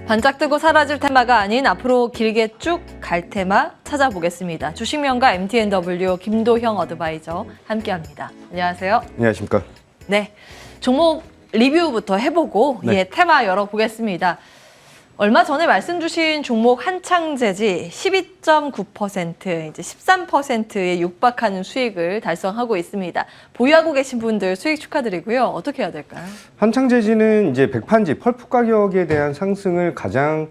반짝 뜨고 사라질 테마가 아닌 앞으로 길게 쭉 갈 테마 찾아보겠습니다. 주식명가 MTNW 김도형 어드바이저 함께합니다. 안녕하세요. 안녕하십니까. 네, 종목 리뷰부터 해보고 네. 테마 열어보겠습니다. 얼마 전에 말씀 주신 종목 한창재지 12.9%, 이제 13%에 육박하는 수익을 달성하고 있습니다. 보유하고 계신 분들 수익 축하드리고요. 어떻게 해야 될까요? 한창재지는 이제 백판지 펄프 가격에 대한 상승을 가장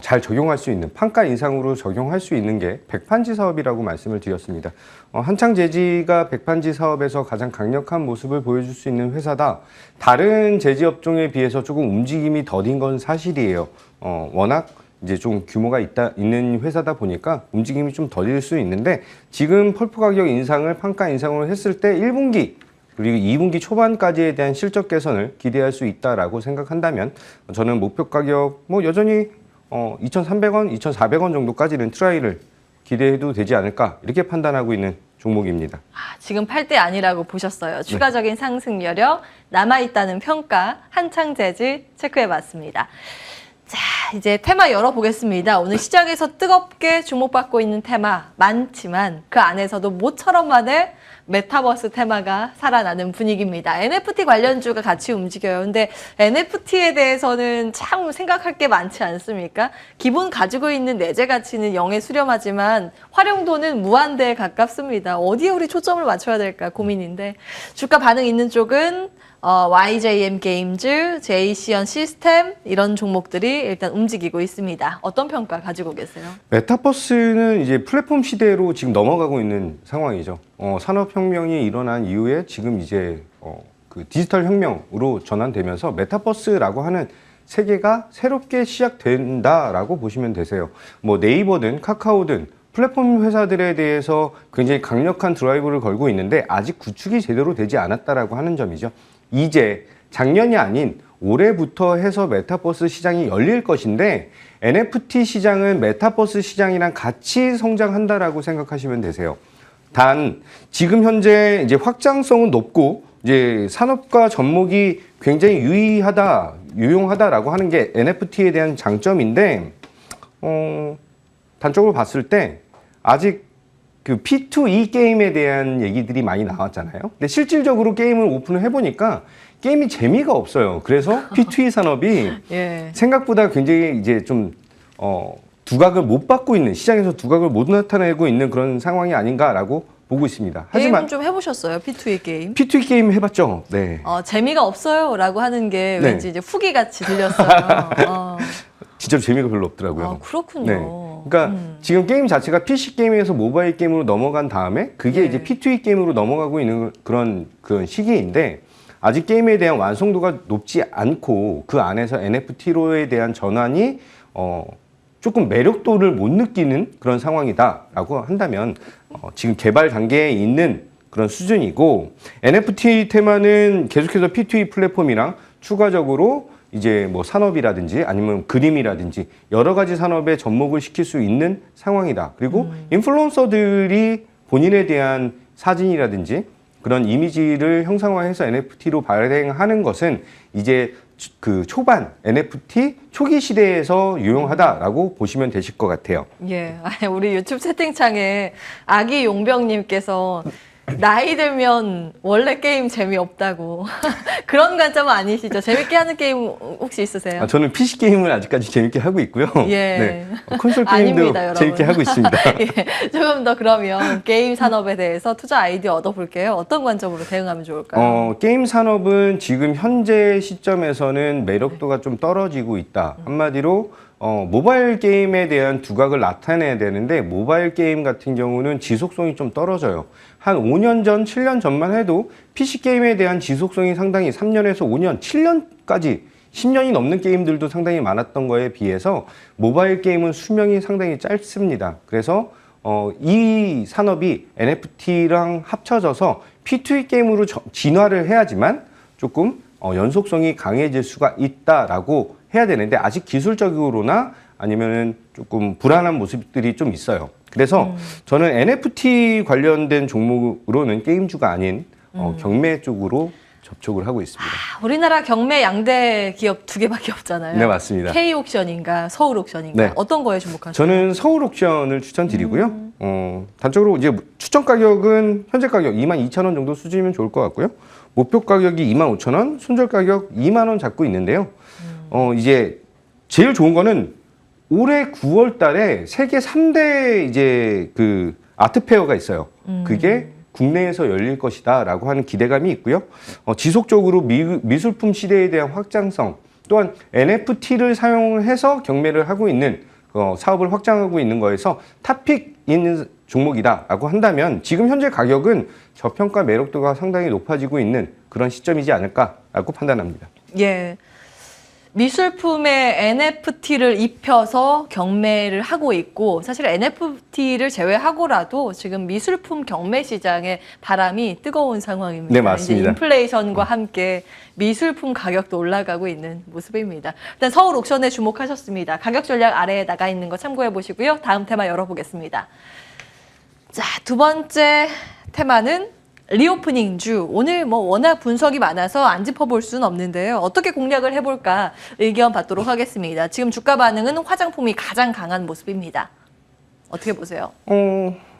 잘 적용할 수 있는 판가 인상으로 적용할 수 있는 게 백판지 사업이라고 말씀을 드렸습니다. 한창재지가 백판지 사업에서 가장 강력한 모습을 보여줄 수 있는 회사다. 다른 제지 업종에 비해서 조금 움직임이 더딘 건 사실이에요. 워낙 이제 좀 규모가 있는 회사다 보니까 움직임이 좀 더딜 수 있는데 지금 펄프 가격 인상을 판가 인상으로 했을 때 1분기 그리고 2분기 초반까지에 대한 실적 개선을 기대할 수 있다라고 생각한다면 저는 목표 가격 여전히 2,300원, 2,400원 정도까지는 트라이를 기대해도 되지 않을까 이렇게 판단하고 있는 종목입니다. 지금 팔 때 아니라고 보셨어요. 추가적인 상승 여력 남아있다는 평가 한창재지 체크해봤습니다. 자, 이제 테마 열어보겠습니다. 오늘 시장에서 뜨겁게 주목받고 있는 테마 많지만 그 안에서도 모처럼만의 메타버스 테마가 살아나는 분위기입니다. NFT 관련주가 같이 움직여요. 근데 NFT에 대해서는 참 생각할 게 많지 않습니까? 기본 가지고 있는 내재 가치는 0에 수렴하지만 활용도는 무한대에 가깝습니다. 어디에 우리 초점을 맞춰야 될까 고민인데 주가 반응 있는 쪽은 YJM 게임즈, JC연 시스템 이런 종목들이 일단 움직이고 있습니다. 어떤 평가 가지고 계세요? 메타버스는 이제 플랫폼 시대로 지금 넘어가고 있는 상황이죠. 산업혁명이 일어난 이후에 지금 이제 그 디지털 혁명으로 전환되면서 메타버스라고 하는 세계가 새롭게 시작된다라고 보시면 되세요. 네이버든 카카오든 플랫폼 회사들에 대해서 굉장히 강력한 드라이브를 걸고 있는데 아직 구축이 제대로 되지 않았다라고 하는 점이죠. 이제 작년이 아닌 올해부터 해서 메타버스 시장이 열릴 것인데 NFT 시장은 메타버스 시장이랑 같이 성장한다라고 생각하시면 되세요. 단 지금 현재 이제 확장성은 높고 이제 산업과 접목이 굉장히 유용하다라고 하는 게 NFT에 대한 장점인데 단적으로 봤을 때 아직 그 P2E 게임에 대한 얘기들이 많이 나왔잖아요. 근데 실질적으로 게임을 오픈을 해보니까 게임이 재미가 없어요. 그래서 P2E 산업이 생각보다 굉장히 이제 좀 두각을 못 받고 있는 시장에서 두각을 못 나타내고 있는 그런 상황이 아닌가라고 보고 있습니다. 하지만 게임은 좀 해보셨어요? P2E 게임? P2E 게임 해봤죠. 네. 재미가 없어요라고 하는 게 네. 왠지 이제 후기 같이 들렸어요. 진짜로 재미가 별로 없더라고요. 그렇군요. 네. 그러니까 지금 게임 자체가 PC 게임에서 모바일 게임으로 넘어간 다음에 그게 이제 P2E 게임으로 넘어가고 있는 그런 시기인데 아직 게임에 대한 완성도가 높지 않고 그 안에서 NFT로에 대한 전환이 조금 매력도를 못 느끼는 그런 상황이다라고 한다면 지금 개발 단계에 있는 그런 수준이고 NFT 테마는 계속해서 P2E 플랫폼이랑 추가적으로 이제 산업이라든지 아니면 그림이라든지 여러 가지 산업에 접목을 시킬 수 있는 상황이다. 그리고 인플루언서들이 본인에 대한 사진이라든지 그런 이미지를 형상화해서 NFT로 발행하는 것은 이제 그 초반 NFT 초기 시대에서 유용하다라고 보시면 되실 것 같아요. 예, 우리 유튜브 채팅창에 아기 용병님께서 나이 들면 원래 게임 재미없다고 그런 관점은 아니시죠? 재밌게 하는 게임 혹시 있으세요? 저는 PC 게임을 아직까지 재밌게 하고 있고요. 예. 네. 콘솔 게임도 아닙니다, 재밌게 하고 있습니다. 예, 조금 더 그러면 게임 산업에 대해서 투자 아이디어 얻어볼게요. 어떤 관점으로 대응하면 좋을까요? 게임 산업은 지금 현재 시점에서는 매력도가 좀 떨어지고 있다. 한마디로 모바일 게임에 대한 두각을 나타내야 되는데 모바일 게임 같은 경우는 지속성이 좀 떨어져요. 한 5년 전, 7년 전만 해도 PC 게임에 대한 지속성이 상당히 3년에서 5년, 7년까지 10년이 넘는 게임들도 상당히 많았던 거에 비해서 모바일 게임은 수명이 상당히 짧습니다. 그래서 이 산업이 NFT랑 합쳐져서 P2E 게임으로 진화를 해야지만 조금 연속성이 강해질 수가 있다라고 해야 되는데 아직 기술적으로나 아니면은 조금 불안한 모습들이 좀 있어요. 그래서 저는 NFT 관련된 종목으로는 게임주가 아닌 경매 쪽으로 접촉을 하고 있습니다. 우리나라 경매 양대 기업 2개밖에 없잖아요. 네, 맞습니다. K옥션인가 서울옥션인가 네. 어떤 거에 주목하세요? 저는 서울 옥션을 추천드리고요. 단적으로 이제 추천 가격은 현재 가격 22,000원 정도 수준이면 좋을 것 같고요. 목표 가격이 25,000원, 손절 가격 2만 원 잡고 있는데요. 이제 제일 좋은 거는 올해 9월 달에 세계 3대 이제 그 아트 페어가 있어요. 그게 국내에서 열릴 것이다라고 하는 기대감이 있고요. 지속적으로 미술품 시대에 대한 확장성, 또한 NFT를 사용해서 경매를 하고 있는 사업을 확장하고 있는 거에서 탑픽 있는 종목이다라고 한다면 지금 현재 가격은 저평가 매력도가 상당히 높아지고 있는 그런 시점이지 않을까라고 판단합니다. 예. 미술품에 NFT를 입혀서 경매를 하고 있고 사실 NFT를 제외하고라도 지금 미술품 경매 시장의 바람이 뜨거운 상황입니다. 네, 맞습니다. 이제 인플레이션과 함께 미술품 가격도 올라가고 있는 모습입니다. 일단 서울 옥션에 주목하셨습니다. 가격 전략 아래에 나가 있는 거 참고해 보시고요. 다음 테마 열어보겠습니다. 자, 두 번째 테마는 리오프닝 주. 오늘 뭐 워낙 분석이 많아서 안 짚어볼 수는 없는데요. 어떻게 공략을 해볼까 의견 받도록 하겠습니다. 지금 주가 반응은 화장품이 가장 강한 모습입니다. 어떻게 보세요?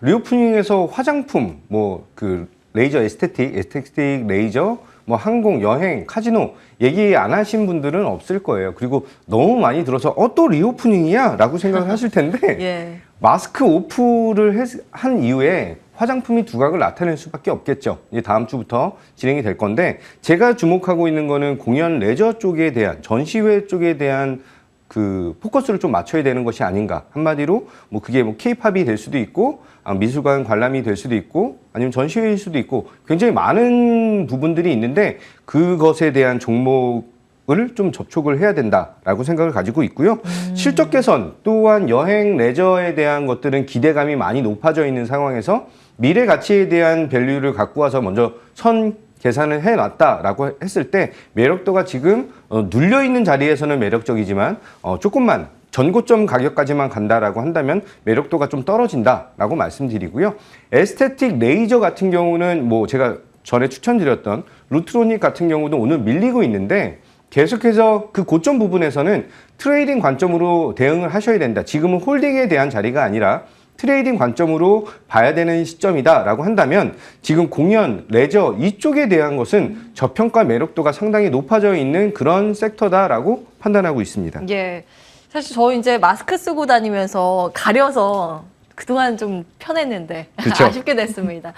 리오프닝에서 화장품, 뭐 그 레이저 에스테틱 레이저, 뭐 항공, 여행, 카지노 얘기 안 하신 분들은 없을 거예요. 그리고 너무 많이 들어서 또 리오프닝이야? 라고 생각을 하실 텐데 예. 마스크 오프를 한 이후에 화장품이 두각을 나타낼 수밖에 없겠죠. 이제 다음 주부터 진행이 될 건데 제가 주목하고 있는 거는 공연 레저 쪽에 대한 전시회 쪽에 대한 그 포커스를 좀 맞춰야 되는 것이 아닌가. 한마디로 뭐 그게 뭐 K-팝이 될 수도 있고 미술관 관람이 될 수도 있고 아니면 전시회일 수도 있고 굉장히 많은 부분들이 있는데 그것에 대한 종목을 좀 접촉을 해야 된다라고 생각을 가지고 있고요. 실적 개선 또한 여행 레저에 대한 것들은 기대감이 많이 높아져 있는 상황에서 미래 가치에 대한 밸류를 갖고 와서 먼저 선 계산을 해놨다라고 했을 때 매력도가 지금 눌려있는 자리에서는 매력적이지만 조금만 전고점 가격까지만 간다라고 한다면 매력도가 좀 떨어진다라고 말씀드리고요. 에스테틱 레이저 같은 경우는 뭐 제가 전에 추천드렸던 루트로닉 같은 경우도 오늘 밀리고 있는데 계속해서 그 고점 부분에서는 트레이딩 관점으로 대응을 하셔야 된다. 지금은 홀딩에 대한 자리가 아니라 트레이딩 관점으로 봐야 되는 시점이다라고 한다면 지금 공연, 레저 이쪽에 대한 것은 저평가 매력도가 상당히 높아져 있는 그런 섹터다라고 판단하고 있습니다. 예. 사실 저 이제 마스크 쓰고 다니면서 가려서 그동안 좀 편했는데 그쵸? 아쉽게 됐습니다.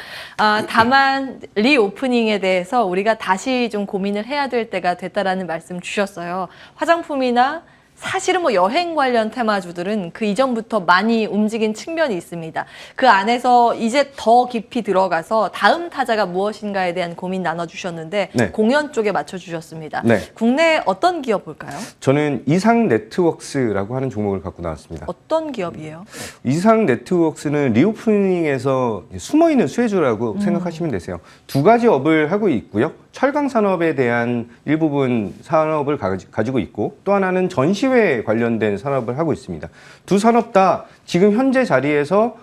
다만 리오프닝에 대해서 우리가 다시 좀 고민을 해야 될 때가 됐다라는 말씀 주셨어요. 화장품이나 사실은 뭐 여행 관련 테마주들은 그 이전부터 많이 움직인 측면이 있습니다. 그 안에서 이제 더 깊이 들어가서 다음 타자가 무엇인가에 대한 고민 나눠주셨는데 네. 공연 쪽에 맞춰주셨습니다. 네. 국내 어떤 기업 볼까요? 저는 이상 네트워크스라고 하는 종목을 갖고 나왔습니다. 어떤 기업이에요? 이상 네트워크스는 리오프닝에서 숨어있는 수혜주라고 생각하시면 되세요. 두 가지 업을 하고 있고요. 철강 산업에 대한 일부분 산업을 가지고 있고 또 하나는 전시회 관련된 산업을 하고 있습니다. 두 산업 다 지금 현재 자리에서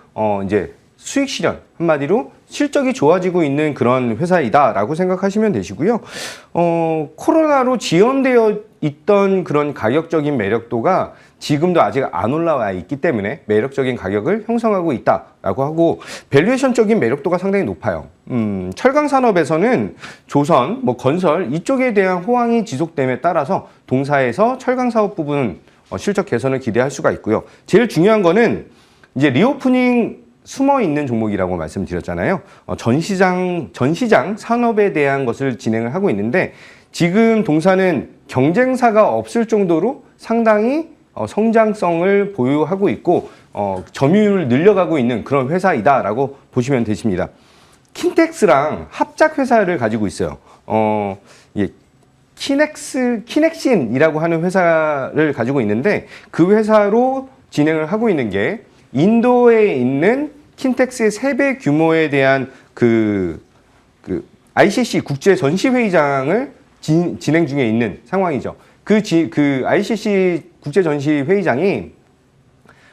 이제 수익 실현 한마디로 실적이 좋아지고 있는 그런 회사이다라고 생각하시면 되시고요. 코로나로 지연되어 있던 그런 가격적인 매력도가 지금도 아직 안 올라와 있기 때문에 매력적인 가격을 형성하고 있다라고 하고 밸류에이션적인 매력도가 상당히 높아요. 철강 산업에서는 조선, 뭐 건설 이쪽에 대한 호황이 지속됨에 따라서 동사에서 철강 사업 부분 실적 개선을 기대할 수가 있고요. 제일 중요한 거는 이제 리오프닝 숨어 있는 종목이라고 말씀드렸잖아요. 전시장 산업에 대한 것을 진행을 하고 있는데 지금 동사는 경쟁사가 없을 정도로 상당히 성장성을 보유하고 있고 점유율을 늘려가고 있는 그런 회사이다라고 보시면 되십니다. 킨텍스랑 합작 회사를 가지고 있어요. 키넥신이라고 하는 회사를 가지고 있는데 그 회사로 진행을 하고 있는 게 인도에 있는 킨텍스의 3배 규모에 대한 그 ICC 국제 전시회의장을 진행 중에 있는 상황이죠. 그 ICC 국제 전시회의장이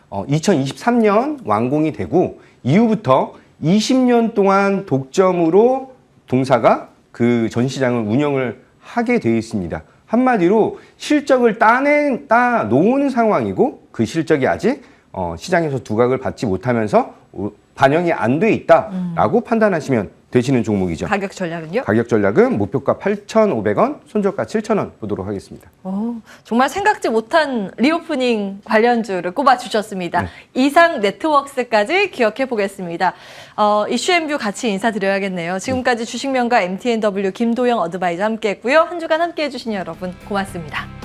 2023년 완공이 되고 이후부터 20년 동안 독점으로 동사가 그 전시장을 운영을 하게 되어 있습니다. 한마디로 실적을 따 놓은 상황이고 그 실적이 아직 시장에서 두각을 받지 못하면서 반영이 안 돼 있다라고 판단하시면 되시는 종목이죠. 가격 전략은요? 가격 전략은 목표가 8,500원, 손절가 7,000원 보도록 하겠습니다. 정말 생각지 못한 리오프닝 관련주를 꼽아주셨습니다. 네. 이상 네트워크스까지 기억해 보겠습니다. 이슈앤뷰 같이 인사드려야겠네요. 지금까지 주식명가 MTNW 김도영 어드바이저 함께했고요. 한 주간 함께해 주신 여러분 고맙습니다.